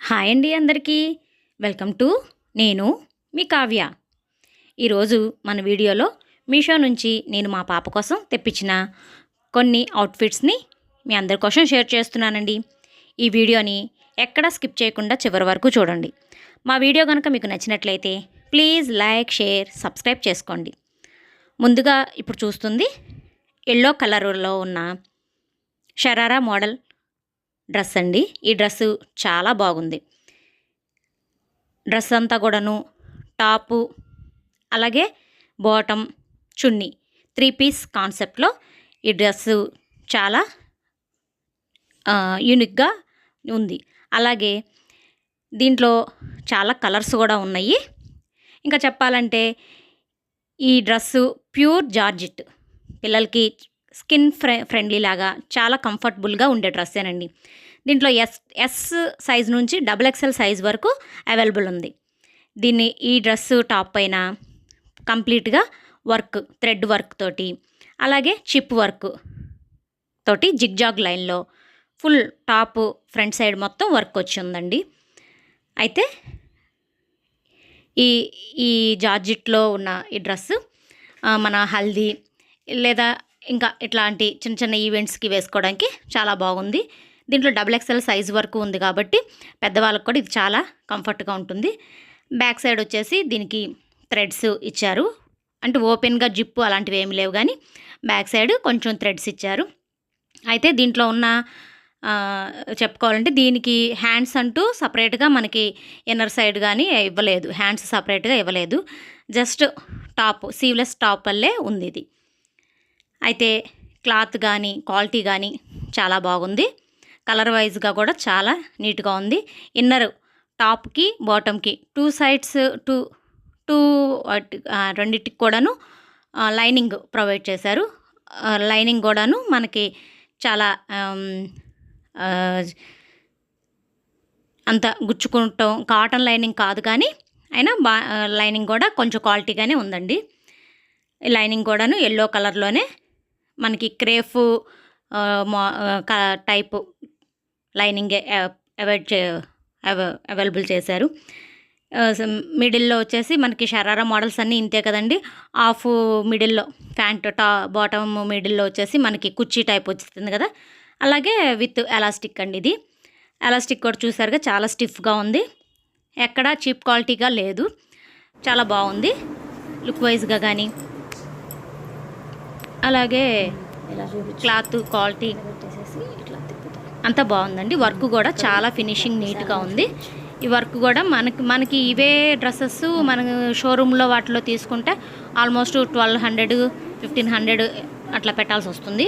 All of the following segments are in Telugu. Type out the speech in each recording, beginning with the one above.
హాయ్ అండి అందరికీ. వెల్కమ్ టు నేను మీ కావ్య. ఈరోజు మన వీడియోలో మీషో నుంచి నేను మా పాప కోసం తెప్పించిన కొన్ని అవుట్ఫిట్స్ని మీ అందరి కోసం షేర్ చేస్తున్నానండి. ఈ వీడియోని ఎక్కడా స్కిప్ చేయకుండా చివరి వరకు చూడండి. మా వీడియో కనుక మీకు నచ్చినట్లయితే ప్లీజ్ లైక్, షేర్, సబ్స్క్రైబ్ చేసుకోండి. ముందుగా ఇప్పుడు చూస్తుంది ఎల్లో కలర్లో ఉన్న షరారా మోడల్ డ్రెస్ అండి. ఈ డ్రెస్సు చాలా బాగుంది. డ్రెస్ అంతా కూడాను టాపు అలాగే బాటమ్, చున్నీ 3 పీస్ కాన్సెప్ట్లో ఈ డ్రెస్సు చాలా యూనిక్గా ఉంది. అలాగే దీంట్లో చాలా కలర్స్ కూడా ఉన్నాయి. ఇంకా చెప్పాలంటే ఈ డ్రెస్సు ప్యూర్ జార్జెట్, పిల్లలకి స్కిన్ ఫ్రెండ్లీ లాగా చాలా కంఫర్టబుల్గా ఉండే డ్రెస్సేనండి. దీంట్లో ఎస్ సైజ్ నుంచి XXL సైజ్ వరకు అవైలబుల్ ఉంది. ఈ డ్రెస్సు టాప్ పైన కంప్లీట్గా వర్క్, థ్రెడ్ వర్క్ తోటి అలాగే చిప్ వర్క్ తోటి జిగ్జాగ్ లైన్లో ఫుల్ టాప్ ఫ్రంట్ సైడ్ మొత్తం వర్క్ వచ్చి ఉందండి. అయితే ఈ జార్జెట్లో ఉన్న ఈ డ్రెస్సు మన హల్దీ లేదా ఇంకా ఇట్లాంటి చిన్న చిన్న ఈవెంట్స్కి వేసుకోవడానికి చాలా బాగుంది. దీంట్లో XXL సైజ్ వరకు ఉంది కాబట్టి పెద్దవాళ్ళకి కూడా ఇది చాలా కంఫర్ట్గా ఉంటుంది. బ్యాక్ సైడ్ వచ్చేసి దీనికి థ్రెడ్స్ ఇచ్చారు. అంటే ఓపెన్గా జిప్పు అలాంటివి ఏమి లేవు, కానీ బ్యాక్ సైడ్ కొంచెం థ్రెడ్స్ ఇచ్చారు. అయితే దీంట్లో ఉన్న చెప్పుకోవాలంటే దీనికి హ్యాండ్స్ అంటూ సపరేట్గా మనకి ఇన్నర్ సైడ్ కానీ ఇవ్వలేదు, హ్యాండ్స్ సపరేట్గా ఇవ్వలేదు. జస్ట్ టాప్, సీవ్లెస్ టాప్ వల్లే ఉంది ఇది. అయితే క్లాత్ కానీ క్వాలిటీ కానీ చాలా బాగుంది. కలర్ వైజ్గా కూడా చాలా నీట్గా ఉంది. ఇన్నర్ టాప్కి బాటమ్కి 2 సైడ్స్ రెండింటికి కూడాను లైనింగ్ ప్రొవైడ్ చేశారు. లైనింగ్ కూడాను మనకి చాలా అంత గుచ్చుకుంటాం, కాటన్ లైనింగ్ కాదు, కానీ అయినా లైనింగ్ కూడా కొంచెం క్వాలిటీగానే ఉందండి. లైనింగ్ కూడాను ఎల్లో కలర్లోనే మనకి క్రేఫ్ టైపు లైనింగ్ అవైలబుల్ చేశారు. మిడిల్లో వచ్చేసి మనకి షరారా మోడల్స్ అన్నీ ఇంతే కదండి. హాఫ్ మిడిల్లో ప్యాంట్, బాటమ్ మిడిల్లో వచ్చేసి మనకి కుర్చీ టైప్ వస్తుంది కదా, అలాగే విత్ ఎలాస్టిక్ అండి. ఇది ఎలాస్టిక్ కూడా చూసారుగా, చాలా స్టిఫ్గా ఉంది, ఎక్కడా చీప్ క్వాలిటీగా లేదు, చాలా బాగుంది లుక్ వైజ్గా కానీ. అలాగే క్లాత్ క్వాలిటీ అంతా బాగుందండి. వర్క్ కూడా చాలా ఫినిషింగ్ నీట్గా ఉంది. ఈ వర్క్ కూడా మనకి ఇవే డ్రెస్సెస్ మన షోరూంలో వాటిలో తీసుకుంటే ఆల్మోస్ట్ 1200, 1500 అట్లా పెట్టాల్సి వస్తుంది.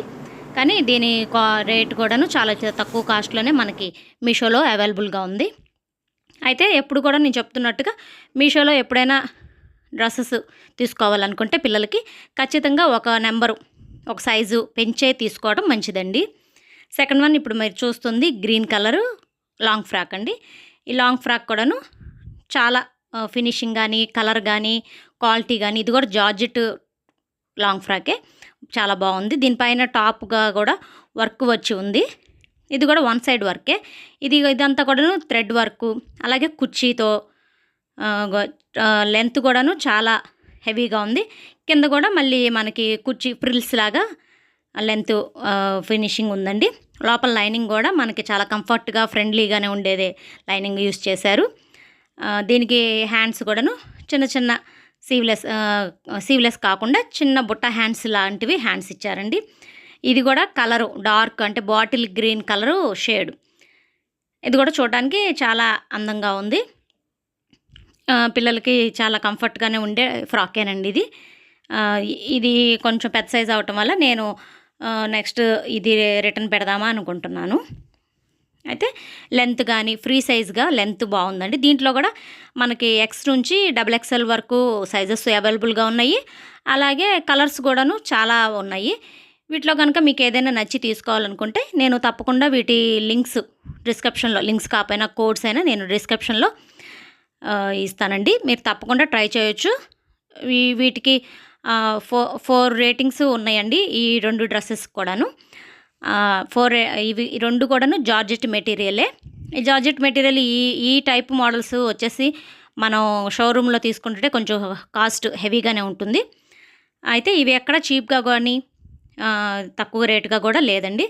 కానీ దీని రేట్ కూడాను చాలా తక్కువ కాస్ట్లోనే మనకి మీషోలో అవైలబుల్గా ఉంది. అయితే ఎప్పుడు కూడా నేను చెప్తున్నట్టుగా మీషోలో ఎప్పుడైనా డ్రెస్సెస్ తీసుకోవాలనుకుంటే పిల్లలకి ఖచ్చితంగా ఒక సైజు పెంచే తీసుకోవడం మంచిదండి. సెకండ్ వన్ ఇప్పుడు మీరు చూస్తుంది గ్రీన్ కలరు లాంగ్ ఫ్రాక్ అండి. ఈ లాంగ్ ఫ్రాక్ కూడాను చాలా ఫినిషింగ్ కానీ కలర్ కానీ క్వాలిటీ కానీ, ఇది కూడా జార్జెట్ లాంగ్ ఫ్రాకే, చాలా బాగుంది. దీనిపైన టాప్గా కూడా వర్క్ వచ్చి ఉంది. ఇది కూడా 1 సైడ్ వర్కే. ఇదంతా కూడాను థ్రెడ్ వర్క్, అలాగే కుర్చీతో లెంత్ కూడాను చాలా హెవీగా ఉంది. కింద కూడా మళ్ళీ మనకి కుర్చీ ఫ్రిల్స్ లాగా లెంత్ ఫినిషింగ్ ఉందండి. లోపల లైనింగ్ కూడా మనకి చాలా కంఫర్ట్గా ఫ్రెండ్లీగానే ఉండేదే లైనింగ్ యూస్ చేశారు. దీనికి హ్యాండ్స్ కూడాను చిన్న చిన్న సీవ్లెస్ కాకుండా చిన్న బుట్ట హ్యాండ్స్ లాంటివి హ్యాండ్స్ ఇచ్చారండి. ఇది కూడా కలరు డార్క్, అంటే బాటిల్ గ్రీన్ కలరు షేడ్. ఇది కూడా చూడడానికి చాలా అందంగా ఉంది. పిల్లలకి చాలా కంఫర్ట్గానే ఉండే ఫ్రాకేనండి ఇది. ఇది కొంచెం పెద్ద సైజ్ అవటం వల్ల నేను నెక్స్ట్ ఇది రిటర్న్ పెడదామా అనుకుంటున్నాను. అయితే లెంత్ కానీ ఫ్రీ సైజ్గా లెంత్ బాగుందండి. దీంట్లో కూడా మనకి X నుంచి XXL వరకు సైజెస్ అవైలబుల్గా ఉన్నాయి. అలాగే కలర్స్ కూడాను చాలా ఉన్నాయి. వీటిలో కనుక మీకు ఏదైనా నచ్చి తీసుకోవాలనుకుంటే నేను తప్పకుండా వీటి లింక్స్ డిస్క్రిప్షన్లో, లింక్స్ కాకపోయినా కోడ్స్ అయినా నేను డిస్క్రిప్షన్లో ఇస్తానండి. మీరు తప్పకుండా ట్రై చేయొచ్చు. వీటికి 4 రేటింగ్స్ ఉన్నాయండి ఈ 2 డ్రెస్సెస్ కూడాను. ఇవి 2 కూడాను జార్జెట్ మెటీరియలే. ఈ జార్జెట్ మెటీరియల్ ఈ టైప్ మోడల్స్ వచ్చేసి మనం షోరూంలో తీసుకుంటే కొంచెం కాస్ట్ హెవీగానే ఉంటుంది. అయితే ఇవి ఎక్కడ చీప్గా కానీ తక్కువ రేటుగా కూడా లేదండి.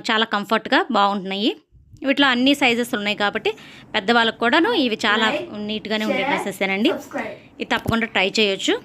చాలా కంఫర్ట్గా బాగుంటున్నాయి. వీటిలో అన్ని సైజెస్ ఉన్నాయి కాబట్టి పెద్దవాళ్ళకు కూడాను ఇవి చాలా నీట్గానే ఉండే డ్రెస్సెసేనండి. ఇది తప్పకుండా ట్రై చేయొచ్చు.